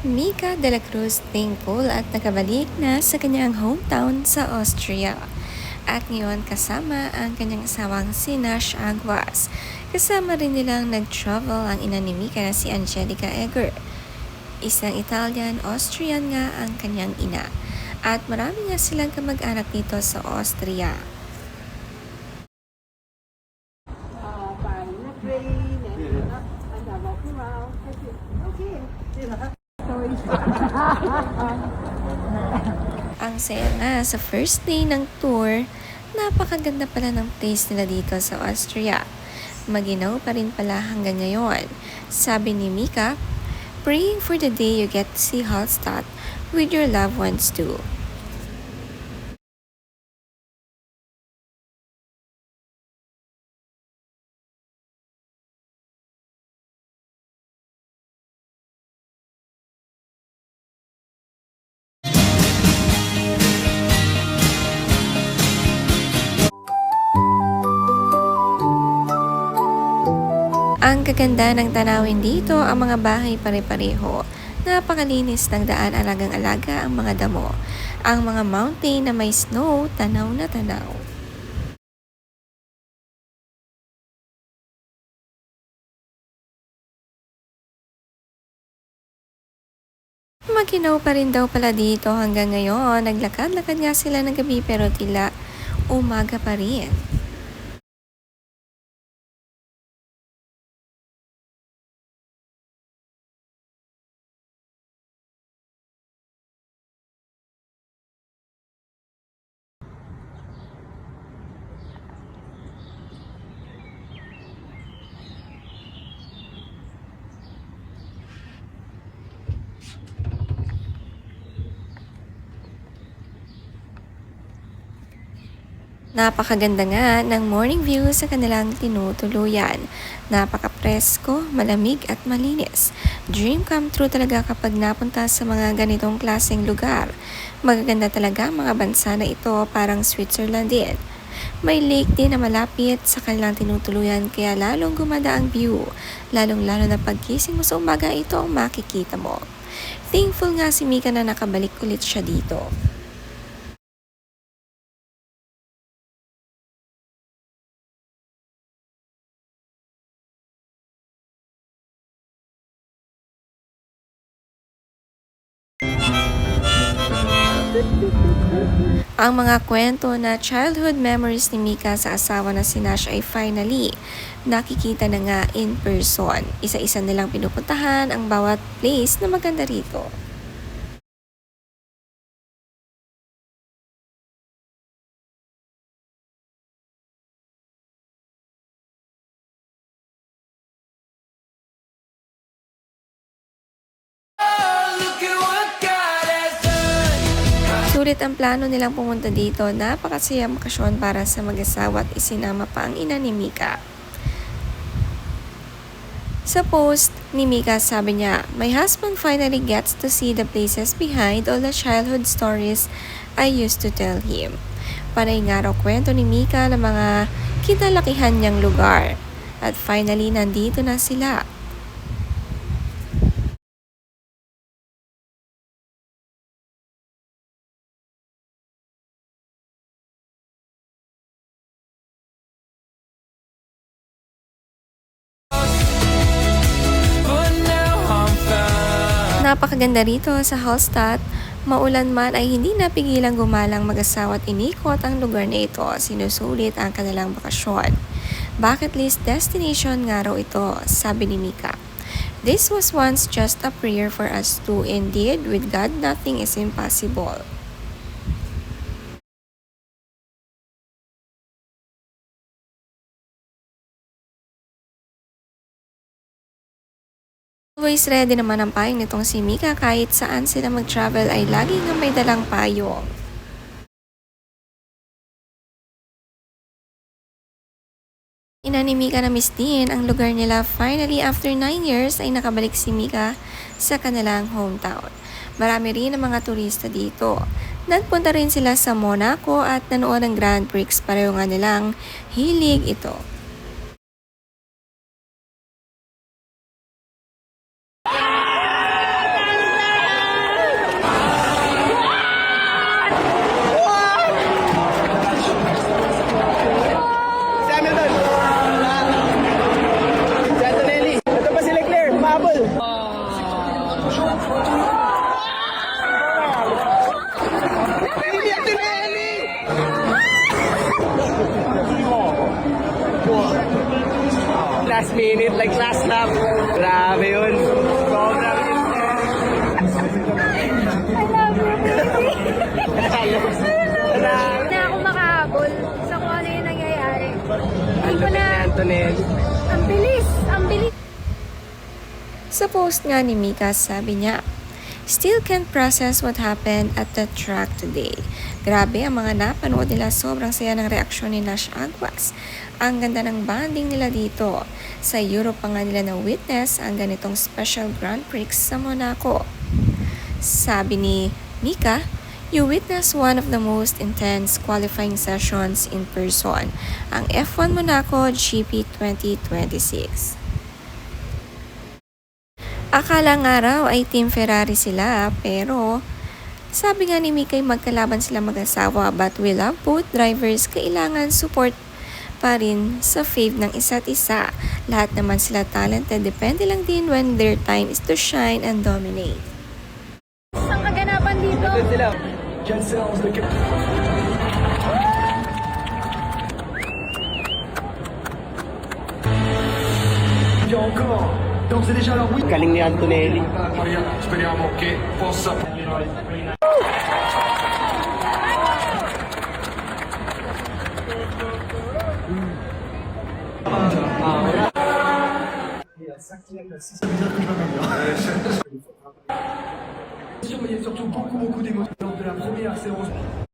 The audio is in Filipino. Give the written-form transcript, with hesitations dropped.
Mika de la Cruz thankful at nakabalik na sa kanyang hometown sa Austria. At ngayon kasama ang kanyang asawang si Nash Aguas. Kasama rin nilang nag-travel ang ina ni Mika na si Angelica Eger. Isang Italian-Austrian nga ang kanyang ina. At marami nga silang kamag-anak dito sa Austria. Ang saya nga sa first day ng tour, napakaganda pala ng place nila dito sa Austria. Maginaw pa rin pala hanggang ngayon. Sabi ni Mika, praying for the day you get to see Hallstatt with your loved ones too. Ang kaganda ng tanawin dito, ang mga bahay pare-pareho. Napakalinis ng daan, alagang-alaga ang mga damo. Ang mga mountain na may snow, tanaw na tanaw. Maginaw pa rin daw pala dito hanggang ngayon. Naglakad-lakad nga sila ng gabi pero tila umaga pa rin. Napakaganda nga ng morning view sa kanilang tinutuluyan. Napaka-presko, malamig at malinis. Dream come true talaga kapag napunta sa mga ganitong klaseng lugar. Magaganda talaga ang mga bansa na ito, parang Switzerland din. May lake din na malapit sa kanilang tinutuluyan kaya lalong gumanda ang view. Lalong-lalo na pagkising mo sa umaga, ito ang makikita mo. Thankful nga si Mika na nakabalik ulit siya dito. Ang mga kwento na childhood memories ni Mika sa asawa na si Nash ay finally nakikita na nga in person. Isa-isa nilang pinupuntahan ang bawat place na maganda rito. Sulit ang plano nilang pumunta dito. Napakasaya bakasyon para sa mag-asawa at isinama pa ang ina ni Mika. Sa post ni Mika, sabi niya, "My husband finally gets to see the places behind all the childhood stories I used to tell him." Panay nga raw kwento ni Mika ng mga kinalakihan niyang lugar. At finally, nandito na sila. Napakaganda rito sa Hallstatt. Maulan man ay hindi napigilang gumalang mag-asawa at inikot ang lugar na ito. Sinusulit ang kanilang bakasyon. Bucket list destination nga raw ito, sabi ni Mika. This was once just a prayer for us too. Indeed, with God nothing is impossible. Always ready naman ang payong nitong si Mika, kahit saan sila mag-travel ay lagi nga may dalang payong. Ina ni Mika na miss din ang lugar nila. Finally, after 9 years ay nakabalik si Mika sa kanilang hometown. Marami rin ang mga turista dito. Nagpunta rin sila sa Monaco at nanood ng Grand Prix. Pareho nga nilang hilig ito. Last minute, like last lap. Grabe yun. Sobrang Na ako makahabol sa kung ano yung nangyayari. Hindi ko na, Antonelli. ang bilis, ang bilis. Sa post nga ni Mika, sabi niya, "Still can't process what happened at the track today." Grabe ang mga napanood nila, sobrang saya ng reaksyon ni Nash Aguas. Ang ganda ng bonding nila dito. Sa Europe pa nga nila na witness ang ganitong special Grand Prix sa Monaco. Sabi ni Mika, "You witness one of the most intense qualifying sessions in person, ang F1 Monaco GP 2026. Akala nga raw ay Team Ferrari sila, pero sabi nga ni Mika magkalaban sila mag-asawa, but we love both drivers, kailangan support pa rin sa fave ng isa't isa. Lahat naman sila talented, depende lang din when their time is to shine and dominate." Ang kaganapan dito. Sila. Il y a encore d'ores et déjà alors oui. Galing ni Antonelli. Speriamo che possa. Mais il y a surtout beaucoup d'émotions lors de la première séance.